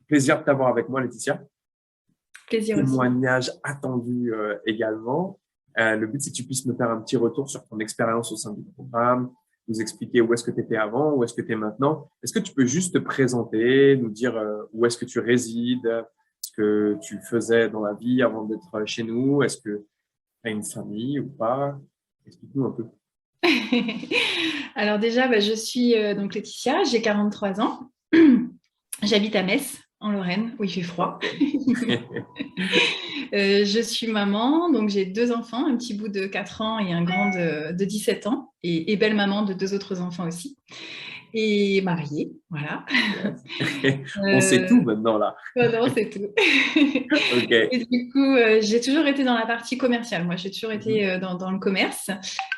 Plaisir de t'avoir avec moi, Laetitia. Plaisir aussi. Témoignage attendu également. Le but, c'est que tu puisses me faire un petit retour sur ton expérience au sein du programme, nous expliquer où est-ce que tu étais avant, où est-ce que tu es maintenant. Est-ce que tu peux juste te présenter, nous dire où est-ce que tu résides, ce que tu faisais dans la vie avant d'être chez nous? Est-ce que tu as une famille ou pas? Explique-nous un peu. Alors déjà, je suis donc Laetitia, j'ai 43 ans. J'habite à Metz, en Lorraine, où il fait froid. Je suis maman, donc j'ai 2 enfants, un petit bout de 4 ans et un grand de 17 ans, et belle maman de 2 autres enfants aussi. Et mariée, voilà. On sait tout Euh, maintenant là. non, c'est tout. OK. Et du coup, j'ai toujours été dans la partie commerciale. Moi, j'ai toujours été Mhm. dans le commerce.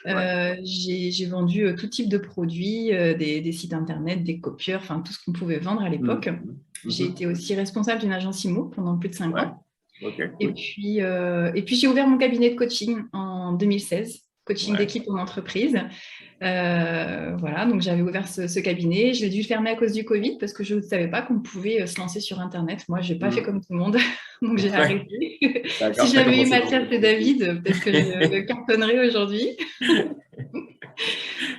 Ouais. J'ai vendu tout type de produits, des sites internet, des copieurs, enfin tout ce qu'on pouvait vendre à l'époque. Mhm. J'ai Mhm. été aussi responsable d'une agence IMO pendant plus de 5 Ouais. ans. OK, Et cool. puis, j'ai ouvert mon cabinet de coaching en 2016, coaching Ouais. d'équipe en entreprise. Voilà, donc j'avais ouvert ce cabinet. Je l'ai dû fermer à cause du Covid parce que je ne savais pas qu'on pouvait se lancer sur Internet. Moi, je n'ai pas fait Mhm. comme tout le monde, donc j'ai Ouais. arrêté. Si D'accord. Tu as j'avais eu commencé ma dans chance quel et métier? David, peut-être que je cartonnerais aujourd'hui.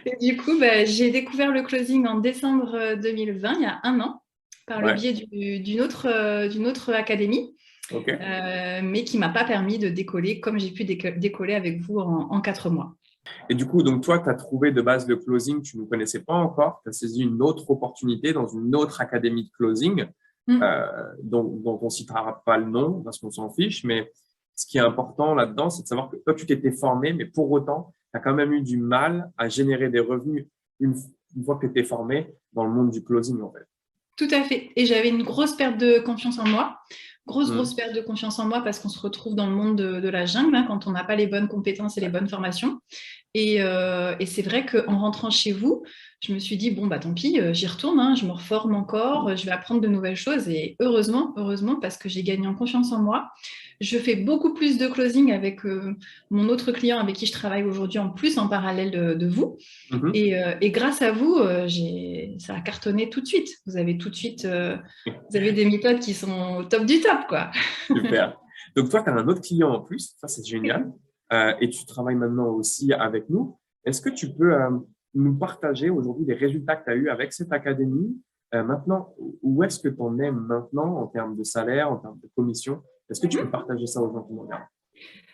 Et du coup, j'ai découvert le closing en décembre 2020, il y a un an, par le Ouais. biais d'une autre académie, OK. mais qui ne m'a pas permis de décoller comme j'ai pu décoller avec vous en 4 mois. Et du coup, donc toi, tu as trouvé de base le closing, tu ne connaissais pas encore, tu as saisi une autre opportunité dans une autre académie de closing, Mm. dont on ne citera pas le nom parce qu'on s'en fiche, mais ce qui est important là-dedans, c'est de savoir que toi, tu t'étais formé, mais pour autant, tu as quand même eu du mal à générer des revenus une, une fois que tu étais formé dans le monde du closing, en fait. Tout à fait. Et j'avais une grosse perte de confiance en moi. Grosse Mhm. perte de confiance en moi parce qu'on se retrouve dans le monde de la jungle hein, quand on n'a pas les bonnes compétences et les Ouais. bonnes formations. Et c'est vrai qu'en rentrant chez vous, je me suis dit, bon, tant pis, j'y retourne, hein, je me reforme encore, je vais apprendre de nouvelles choses. Et heureusement, parce que j'ai gagné en confiance en moi, je fais beaucoup plus de closing avec mon autre client avec qui je travaille aujourd'hui en plus, en parallèle de vous. Mhm. Et grâce à vous, ça a cartonné tout de suite. Vous avez tout de suite, vous avez des méthodes qui sont au top du top, quoi. Super. Donc, toi, tu as un autre client en plus. Ça, c'est génial. Et tu travailles maintenant aussi avec nous. Est-ce que tu peux nous partager aujourd'hui les résultats que tu as eus avec cette académie? Maintenant, où est-ce que tu en es maintenant en termes de salaire, en termes de commission? Est-ce que tu peux partager ça aux gens qui nous regardent?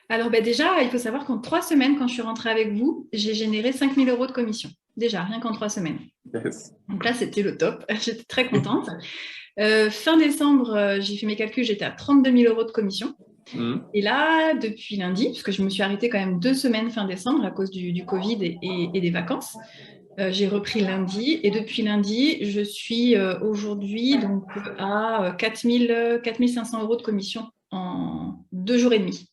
Alors déjà, il faut savoir qu'en 3 semaines, quand je suis rentrée avec vous, j'ai généré 5 000 euros de commission. Déjà, rien qu'en 3 semaines. Yes. Donc là, c'était le top. J'étais très contente. Fin décembre, j'ai fait mes calculs, j'étais à 32 000 euros de commission. Mhm. Et là, depuis lundi, parce que je me suis arrêtée quand même 2 semaines fin décembre à cause du Covid et des vacances, j'ai repris lundi. Et depuis lundi, je suis aujourd'hui donc, à 4 500 euros de commission en 2 jours et demi.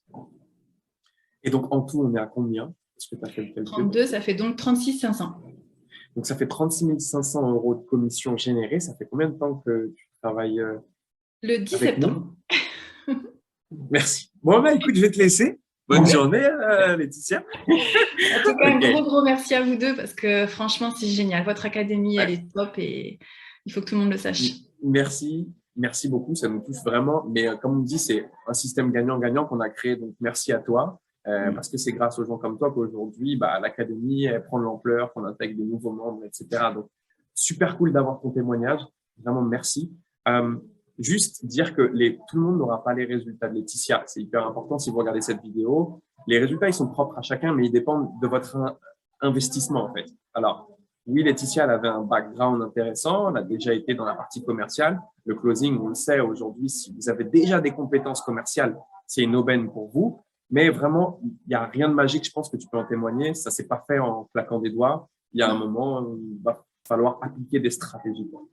Et donc, en tout, on est à combien? Est-ce que tu as fait le calcul? 32, ça fait donc 36 500. Donc, ça fait 36 500 euros de commission générée. Ça fait combien de temps que tu travailles Le 10 avec nous? septembre. Merci. Bon, écoute, je vais te laisser. Bonne journée, Laetitia. En tout cas, un OK. gros merci à vous deux parce que franchement, c'est génial. Votre académie, elle Ouais. est top et il faut que tout le monde le sache. Merci. Merci beaucoup. Ça nous touche vraiment. Mais comme on dit, c'est un système gagnant-gagnant qu'on a créé. Donc, merci à toi. Parce que c'est grâce aux gens comme toi qu'aujourd'hui, l'académie, elle prend de l'ampleur, qu'on intègre des nouveaux membres, etc. Donc, super cool d'avoir ton témoignage. Vraiment, merci. Euh, Juste dire que tout le monde n'aura pas les résultats de Laetitia. C'est hyper important si vous regardez cette vidéo. Les résultats, ils sont propres à chacun, mais ils dépendent de votre investissement, en fait. Alors, oui, Laetitia, elle avait un background intéressant. Elle a déjà été dans la partie commerciale. Le closing, on le sait aujourd'hui, si vous avez déjà des compétences commerciales, c'est une aubaine pour vous. Mais vraiment, il n'y a rien de magique. Je pense que tu peux en témoigner. Ça s'est pas fait en claquant des doigts. Il y a un moment où il va falloir appliquer des stratégies, quoi.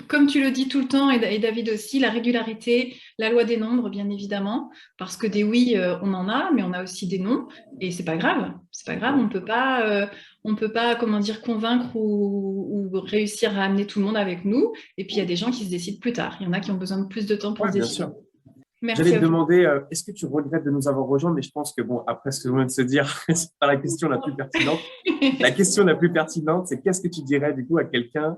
Comme tu le dis tout le temps, et David aussi, la régularité, la loi des nombres, bien évidemment, parce que des oui, on en a, mais on a aussi des non, et c'est pas grave. C'est pas grave, on peut pas, comment dire, convaincre ou réussir à amener tout le monde avec nous. Et puis il y a des gens qui se décident plus tard. Il y en a qui ont besoin de plus de temps pour Ouais, se bien décider. sûr. J'allais Merci te à vous. demander, est-ce que tu regrettes de nous avoir rejoints? Mais je pense que, bon, après ce que je viens de se dire, c'est pas la question la plus pertinente. La question la plus pertinente, c'est qu'est-ce que tu dirais, du coup, à quelqu'un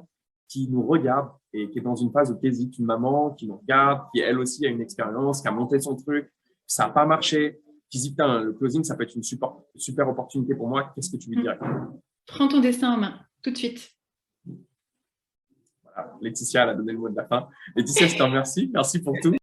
qui nous regarde et qui est dans une phase où hésite, une maman qui nous regarde, qui elle aussi a une expérience, qui a monté son truc, ça n'a pas marché, qui dit, putain, le closing, ça peut être une super opportunité pour moi, qu'est-ce que tu lui dirais? Prends ton destin en main, tout de suite. Voilà. Laetitia, elle a donné le mot de la fin. Laetitia, je te remercie. Merci pour tout.